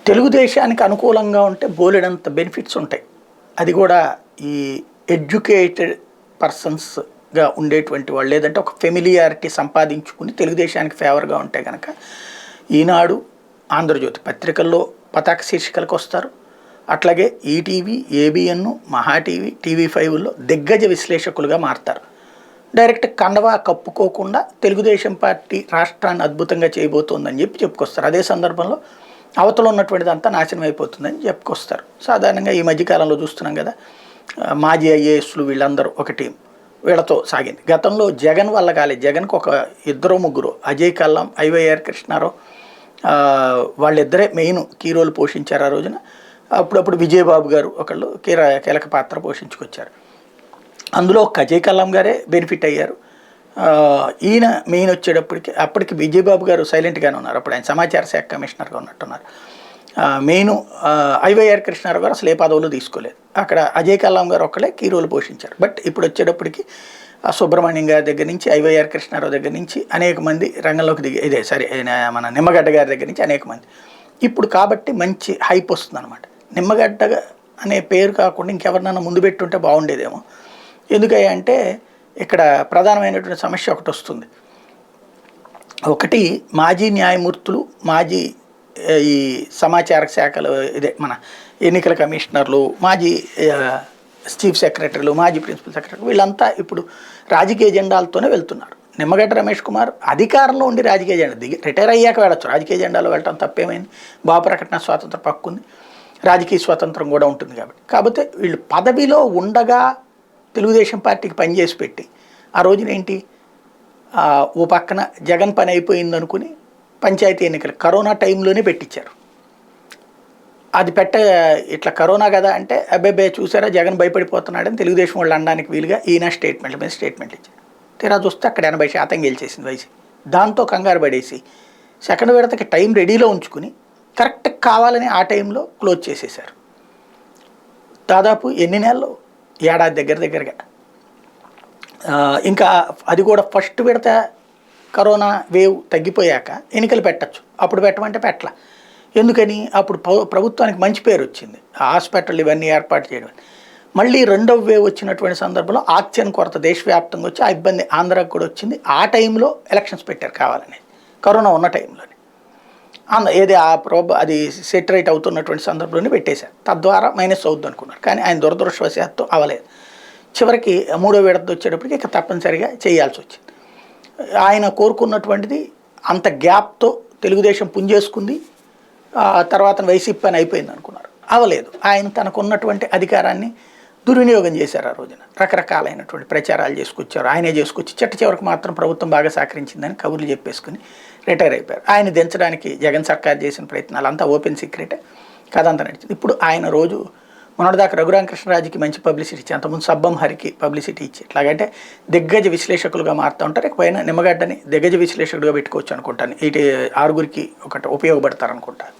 తెలుగుదేశానికి అనుకూలంగా ఉంటే బోలెడంత బెనిఫిట్స్ ఉంటాయి. అది కూడా ఈ ఎడ్యుకేటెడ్ పర్సన్స్గా ఉండేటువంటి వాళ్ళు, లేదంటే ఒక ఫెమిలియారిటీ సంపాదించుకుని తెలుగుదేశానికి ఫేవర్గా ఉంటే కనుక ఈనాడు, ఆంధ్రజ్యోతి పత్రికల్లో పతాక శీర్షికలకు వస్తారు. అట్లాగే ఈటీవీ, ఏబిఎన్, మహా టీవీ, టీవీ5లో దిగ్గజ విశ్లేషకులుగా మారతారు. డైరెక్ట్ కండవా కప్పుకోకుండా తెలుగుదేశం పార్టీ రాష్ట్రాన్ని అద్భుతంగా చేయబోతోందని చెప్పుకొస్తారు. అదే సందర్భంలో అవతల ఉన్నటువంటిదంతా నాశనం అయిపోతుందని చెప్పుకొస్తారు. సాధారణంగా ఈ మధ్యకాలంలో చూస్తున్నాం కదా, మాజీ ఐఏఎస్లు వీళ్ళందరూ ఒక టీం, వీళ్ళతో సాగింది. గతంలో జగన్ వల్ల కాలేదు. జగన్కి ఒక ఇద్దరు ముగ్గురు, అజయ్ కల్లం, ఐవైఆర్ కృష్ణారావు, వాళ్ళిద్దరే మెయిన్ కీ రోల్ పోషించారు ఆ రోజున. అప్పుడప్పుడు విజయబాబు గారు ఒకళ్ళు కీలక పాత్ర పోషించుకొచ్చారు. అందులో ఒక అజయ్ కల్లం గారే బెనిఫిట్ అయ్యారు. ఈయన మెయిన్ వచ్చేటప్పటికి అప్పటికి విజయబాబు గారు సైలెంట్గానే ఉన్నారు. అప్పుడు ఆయన సమాచార శాఖ కమిషనర్గా ఉన్నట్టున్నారు. మెయిన్ ఐవైఆర్ కృష్ణారావు గారు అసలు ఏ పదవులు తీసుకోలేదు. అక్కడ అజయ్ కల్లం గారు ఒక్కళ్ళే కీ రోల్ పోషించారు. బట్ ఇప్పుడు వచ్చేటప్పటికి సుబ్రహ్మణ్యం గారి దగ్గర నుంచి, ఐవైఆర్ కృష్ణారావు దగ్గర నుంచి అనేక మంది రంగంలోకి మన నిమ్మగడ్డ గారి దగ్గర నుంచి అనేక మంది ఇప్పుడు. కాబట్టి మంచి హైప్ వస్తుంది అనమాట. నిమ్మగడ్డ అనే పేరు కాకుండా ఇంకెవరినైనా ముందు పెట్టుంటే బాగుండేదేమో. ఎందుకంటే ఇక్కడ ప్రధానమైనటువంటి సమస్య ఒకటి వస్తుంది. ఒకటి, మాజీ న్యాయమూర్తులు, మాజీ ఈ సమాచార శాఖలు, మన ఎన్నికల కమిషనర్లు, మాజీ చీఫ్ సెక్రటరీలు, మాజీ ప్రిన్సిపల్ సెక్రటరీ, వీళ్ళంతా ఇప్పుడు రాజకీయ జెండాలతోనే వెళ్తున్నారు. నిమ్మగడ్డ రమేష్ కుమార్ అధికారంలో ఉండి రాజకీయ జెండా రిటైర్ అయ్యాక వెళ్ళచ్చు. రాజకీయ జెండాలో వెళ్ళటం తప్పేమైంది? ప్రకటన స్వాతంత్రం పక్కుంది, రాజకీయ స్వాతంత్రం కూడా ఉంటుంది. కాబట్టి వీళ్ళు పదవిలో ఉండగా తెలుగుదేశం పార్టీకి పనిచేసి పెట్టి, ఆ రోజున ఏంటి, ఓ పక్కన జగన్ పని అయిపోయింది అనుకుని పంచాయతీ ఎన్నికలు కరోనా టైంలోనే పెట్టించారు. అది ఇట్లా కరోనా కదా అంటే, అబ్బాయి చూసారా జగన్ భయపడిపోతున్నాడని తెలుగుదేశం వాళ్ళు అనడానికి వీలుగా ఈయన స్టేట్మెంట్ల మీద స్టేట్మెంట్లు ఇచ్చారు. తీరా చూస్తే అక్కడ 80% గెలిచేసింది వైసీపీ. దాంతో కంగారు పడేసి సెకండ్ విడతకి టైం రెడీలో ఉంచుకుని కరెక్ట్ కావాలని ఆ టైంలో క్లోజ్ చేసేశారు. దాదాపు ఎన్ని నెలలు, ఏడాది దగ్గరగా. ఇంకా అది కూడా ఫస్ట్ విడత కరోనా వేవ్ తగ్గిపోయాక ఎన్నికలు పెట్టచ్చు. అప్పుడు పెట్టమంటే పెట్టల. ఎందుకని? అప్పుడు ప్రభుత్వానికి మంచి పేరు వచ్చింది, హాస్పిటల్ ఇవన్నీ ఏర్పాటు చేయడం. మళ్ళీ రెండవ వేవ్ వచ్చినటువంటి సందర్భంలో ఆక్సిజన్ కొరత దేశవ్యాప్తంగా వచ్చి ఆ ఇబ్బంది ఆంధ్రాకు కూడా వచ్చింది. ఆ టైంలో ఎలక్షన్స్ పెట్టారు కావాలని, కరోనా ఉన్న టైంలోనే. ఏది అది సెటరేట్ అవుతున్నటువంటి సందర్భంలోనే పెట్టేశారు. తద్వారా మైనస్ అవుద్ది అనుకున్నారు. కానీ ఆయన దురదృష్టవశాత్తు అవ్వలేదు. చివరికి మూడో విడత వచ్చేటప్పటికి ఇక తప్పనిసరిగా చేయాల్సి వచ్చింది. ఆయన కోరుకున్నటువంటిది అంత గ్యాప్తో తెలుగుదేశం పుంజేసుకుంది, తర్వాత వైసీపీ పని అయిపోయింది అనుకున్నారు. అవ్వలేదు. ఆయన తనకున్నటువంటి అధికారాన్ని దుర్వినియోగం చేశారు. ఆ రోజున రకరకాలైనటువంటి ప్రచారాలు చేసుకొచ్చారు. ఆయనే చేసుకొచ్చి చివరికి మాత్రం ప్రభుత్వం బాగా సహకరించిందని కబుర్లు చెప్పేసుకుని రిటైర్ అయిపోయారు. ఆయన దించడానికి జగన్ సర్కార్ చేసిన ప్రయత్నాలు అంతా ఓపెన్ సీక్రెటే, కథంతా నడిచింది. ఇప్పుడు ఆయన రోజు మొన్నటిదాకా రఘురామకృష్ణరాజుకి మంచి పబ్లిసిటీ ఇచ్చి, అంతకుముందు సబ్బం హరికి పబ్లిసిటీ ఇచ్చి, ఇట్లాగంటే దిగ్గజ విశ్లేషకులుగా మారుతూ ఉంటారు. ఇకపైన నిమ్మగడ్డని దిగ్గజ విశ్లేషకుడిగా పెట్టుకోవచ్చు అనుకుంటాను. ఇటు 6 ఒకటి ఉపయోగపడతారు అనుకుంటాను.